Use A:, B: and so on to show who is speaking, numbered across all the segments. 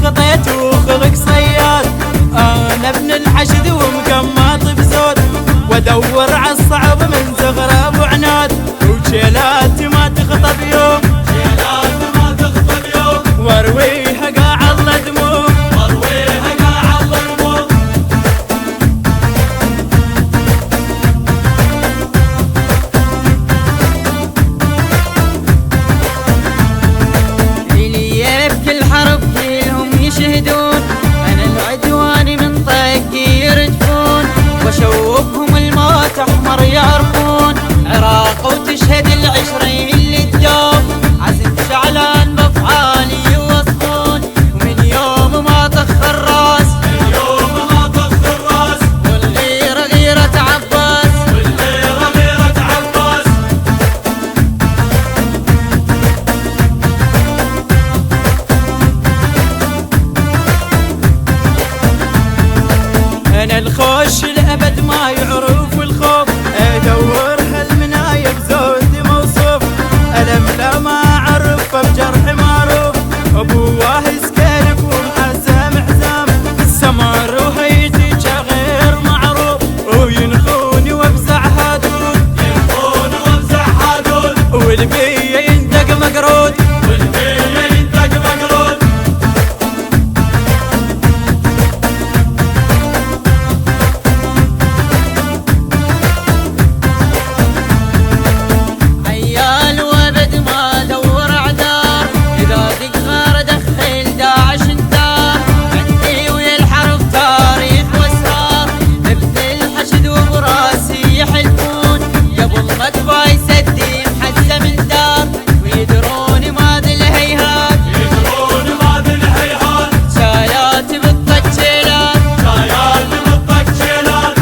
A: خطيت وخلق صياد. انا ابن الحشد ومقماط بزود، وادور عالصعب من زغرب وعناد. وشيلات ما تخطب يوم،
B: شيلات ما تخطب يوم،
A: وارويها قاع الله دموع،
B: وارويها قاع الله دموع.
A: إلي بكل حرب كلهم يشهدون، أنا العدوان من طقي يرجفون. وشوفهم الموت أحمر يعرفون، عراق وتشهد العشرين اللي تجوب. عزم شعلان بأفعالي يوصفون، ومن يوم ما طخ الراس،
B: من يوم ما طخ الراس،
A: والغيرة غيرة عباس،
B: والغيرة غيرة عباس.
A: أنا الخوش الأبد ما يعرف الخوف، أدور هالمناية بزود موصوف. ألم لا ما أعرف بجرح معروف، أبوه سكالف ومحزم حزام. السمر وهيجي غير معروف، وينخوني وابزع هادون،
B: ينخوني وابزع هادون،
A: والبية يندق مقرود،
B: والبية يندق مقرود.
A: عيال وابد ما دور اعذار، اذا دق غار دخل داعش انتار. عندي ويا الحرب تاريخ واسرار، ابن الحشد وبراسي يحلفون. قبل ما تباي سدي محزم من دار، ويدرون ما ذي الهيهات،
B: يدرون ما ذي الهيهات.
A: شايات بالطق شيلات،
B: شايات بالطق شيلات.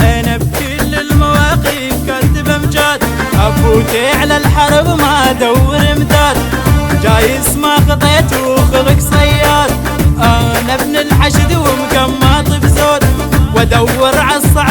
A: انا بكل المواقف كاتب امجاد، افوتي على الحرب ما ادور امداد. جايس ما خطيت وخلق صياد، انا ابن الحشد ومقماط بزود، وادور عالصعب